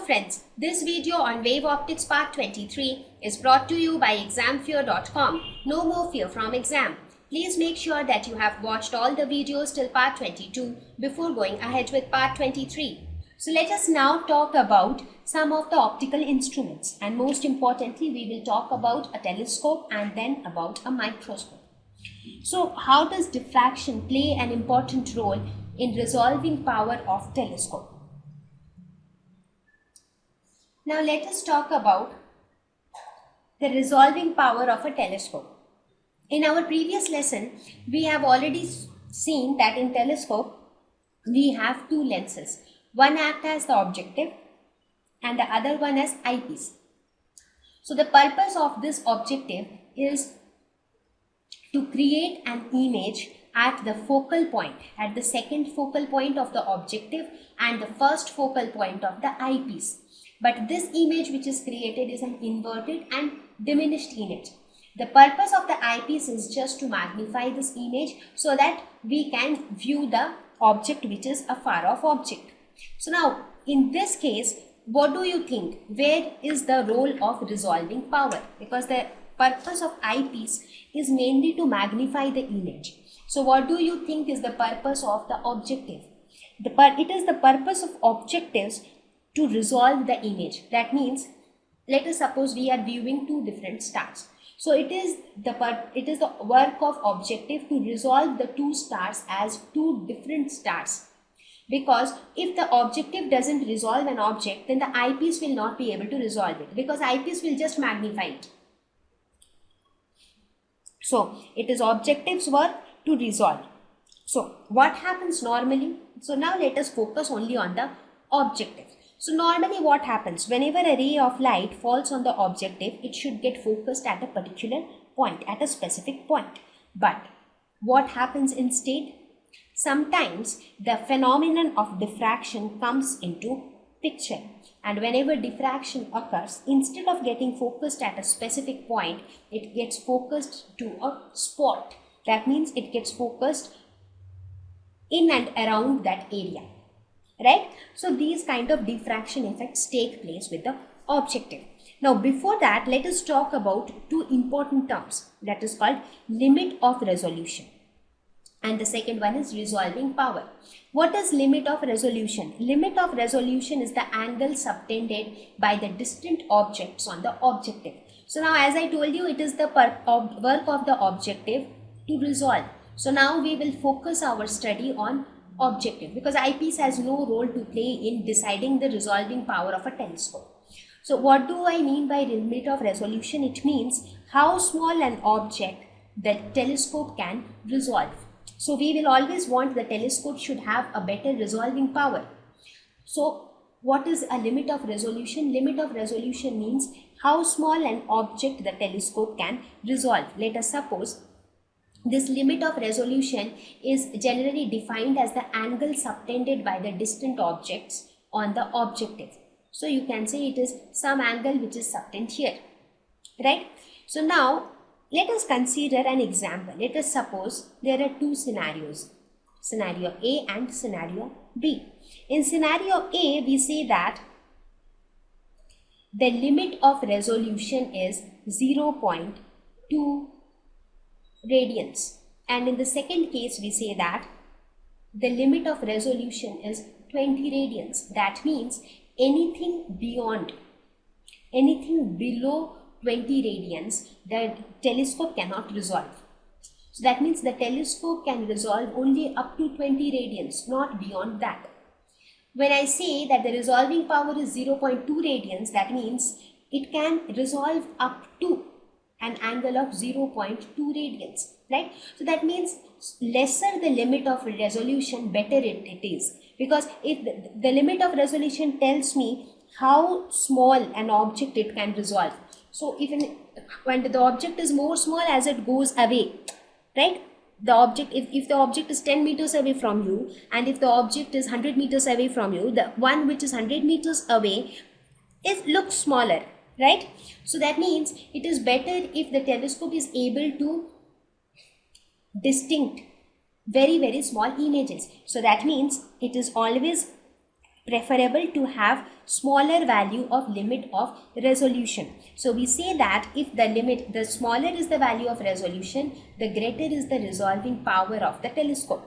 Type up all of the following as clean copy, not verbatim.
friends, this video on Wave Optics Part 23 is brought to you by examfear.com. No more fear from exam. Please make sure that you have watched all the videos till Part 22 before going ahead with Part 23. So let us now talk about some of the optical instruments, and most importantly we will talk about a telescope and then about a microscope. So how does diffraction play an important role in resolving power of telescope? Now let us talk about the resolving power of a telescope. In our previous lesson, we have already seen that in telescope, we have two lenses. One acts as the objective and the other one as eyepiece. So the purpose of this objective is to create an image at the focal point, at the second focal point of the objective and the first focal point of the eyepiece. But this image which is created is an inverted and diminished image. The purpose of the eyepiece is just to magnify this image so that we can view the object which is a far off object. So now in this case, what do you think? Where is the role of resolving power? Because the purpose of eyepiece is mainly to magnify the image. So what do you think is the purpose of the objective? It is the purpose of objectives to resolve the image. That means, let us suppose we are viewing two different stars. So it is the work of objective to resolve the two stars as two different stars. Because if the objective doesn't resolve an object, then the eyepiece will not be able to resolve it, because eyepiece will just magnify it. So it is objective's work to resolve. So what happens normally? So now let us focus only on the objective. So normally what happens? Whenever a ray of light falls on the objective, it should get focused at a particular point, at a specific point. But what happens instead? Sometimes the phenomenon of diffraction comes into picture, and whenever diffraction occurs, instead of getting focused at a specific point, it gets focused to a spot. That means it gets focused in and around that area. Right? So these kind of diffraction effects take place with the objective. Now before that, let us talk about two important terms, that is called limit of resolution, and the second one is resolving power. What is limit of resolution? Limit of resolution is the angle subtended by the distant objects on the objective. So now as I told you, it is the work of the objective to resolve. So now we will focus our study on objective, because eyepiece has no role to play in deciding the resolving power of a telescope. So what do I mean by limit of resolution? It means how small an object the telescope can resolve. So we will always want the telescope should have a better resolving power. So what is a limit of resolution? Limit of resolution means how small an object the telescope can resolve. Let us suppose this limit of resolution is generally defined as the angle subtended by the distant objects on the objective. So you can say it is some angle which is subtended here, right? So now let us consider an example. Let us suppose there are two scenarios, scenario A and scenario B. In scenario A, we say that the limit of resolution is 0.2 radians, and in the second case we say that the limit of resolution is 20 radians. That means anything below 20 radians the telescope cannot resolve. So that means the telescope can resolve only up to 20 radians, not beyond that. When I say that the resolving power is 0.2 radians, that means it can resolve up to an angle of 0.2 radians, right? So that means lesser the limit of resolution, better it is, because if the limit of resolution tells me how small an object it can resolve. So even when the object is more small as it goes away, right? The object, if the object is 10 meters away from you, and if the object is 100 meters away from you, the one which is 100 meters away looks smaller, right? So that means it is better if the telescope is able to distinct very small images. So that means it is always preferable to have smaller value of limit of resolution. So we say that if the smaller is the value of resolution, the greater is the resolving power of the telescope.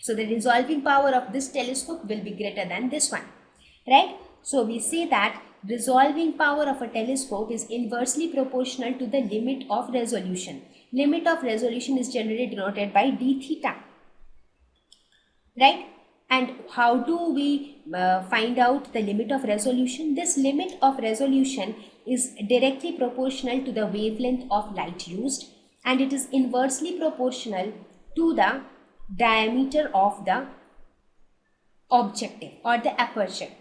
So the resolving power of this telescope will be greater than this one, right? So we say that resolving power of a telescope is inversely proportional to the limit of resolution. Limit of resolution is generally denoted by d theta, right? And how do we find out the limit of resolution? This limit of resolution is directly proportional to the wavelength of light used, and it is inversely proportional to the diameter of the objective or the aperture.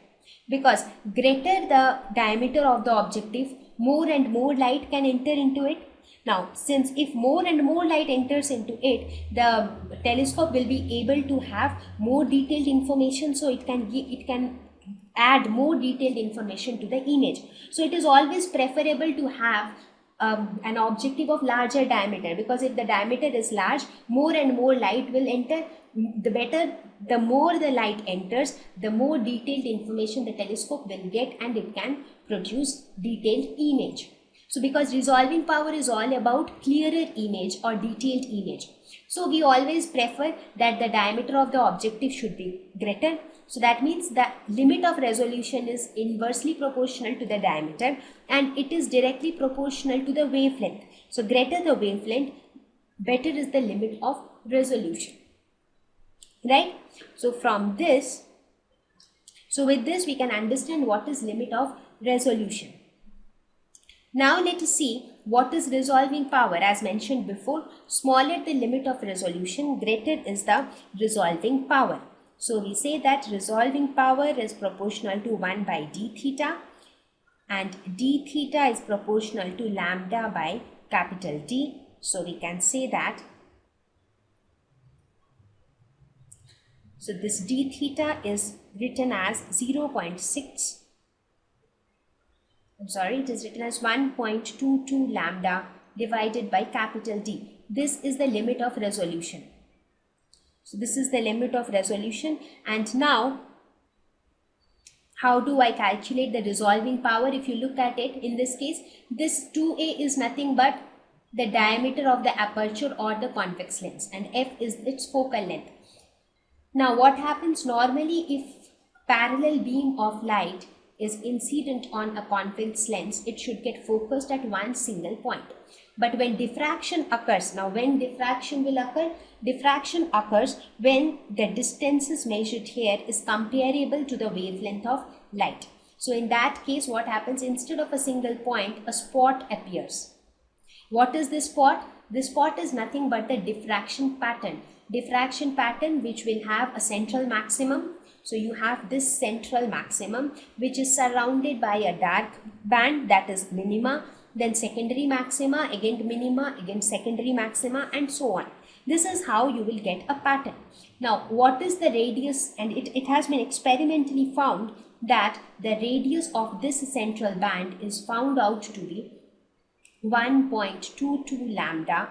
Because greater the diameter of the objective, more and more light can enter into it. Now, since if more and more light enters into it, the telescope will be able to have more detailed information, so it can add more detailed information to the image. So it is always preferable to have an objective of larger diameter, because if the diameter is large, more and more light will enter. The more the light enters, the more detailed information the telescope will get, and it can produce detailed image. So because resolving power is all about clearer image or detailed image, so we always prefer that the diameter of the objective should be greater. So that means the limit of resolution is inversely proportional to the diameter, and it is directly proportional to the wavelength. So greater the wavelength, better is the limit of resolution, right? So from this, so with this we can understand what is limit of resolution. Now let us see what is resolving power. As mentioned before, smaller the limit of resolution, greater is the resolving power. So we say that resolving power is proportional to 1 by d theta, and d theta is proportional to lambda by capital D. So we can say that, so this d theta is written as 0.6. It is written as 1.22 lambda divided by capital D. This is the limit of resolution. So this is the limit of resolution. And now, how do I calculate the resolving power? If you look at it, in this case, this 2a is nothing but the diameter of the aperture or the convex lens, and f is its focal length. Now what happens normally, if parallel beam of light is incident on a convex lens, it should get focused at one single point. But when diffraction occurs, now when diffraction will occur? Diffraction occurs when the distances measured here is comparable to the wavelength of light. So in that case, what happens? Instead of a single point, a spot appears. What is this spot? This spot is nothing but the diffraction pattern. Diffraction pattern which will have a central maximum. So you have this central maximum which is surrounded by a dark band, that is minima, then secondary maxima, again minima, again secondary maxima, and so on. This is how you will get a pattern. Now what is the radius? And it has been experimentally found that the radius of this central band is found out to be 1.22 lambda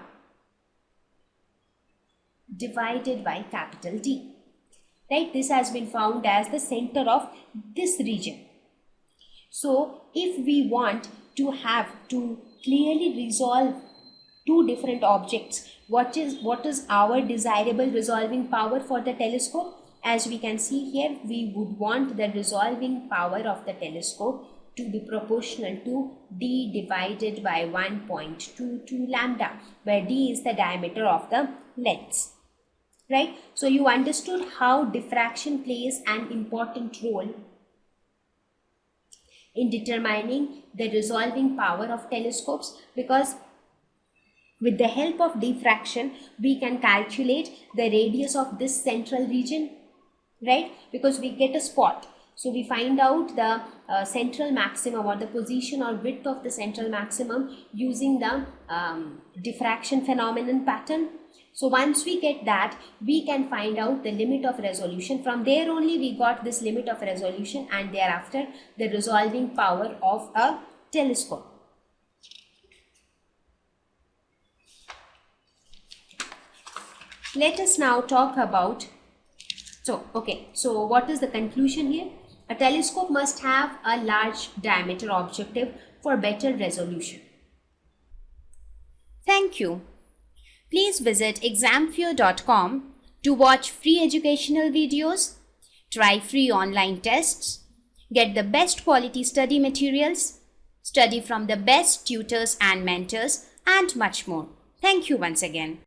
divided by capital D. Right? This has been found as the center of this region. So if we want to have to clearly resolve two different objects, what is our desirable resolving power for the telescope? As we can see here, we would want the resolving power of the telescope to be proportional to d divided by 1.22 lambda, where d is the diameter of the lens. Right? So you understood how diffraction plays an important role in determining the resolving power of telescopes, because with the help of diffraction we can calculate the radius of this central region, right? Because we get a spot. So we find out the central maximum or the position or width of the central maximum using the diffraction phenomenon pattern. So once we get that, we can find out the limit of resolution. From there only we got this limit of resolution, and thereafter the resolving power of a telescope. Let us now talk about, so what is the conclusion here? A telescope must have a large diameter objective for better resolution. Thank you. Please visit examfear.com to watch free educational videos, try free online tests, get the best quality study materials, study from the best tutors and mentors, and much more. Thank you once again.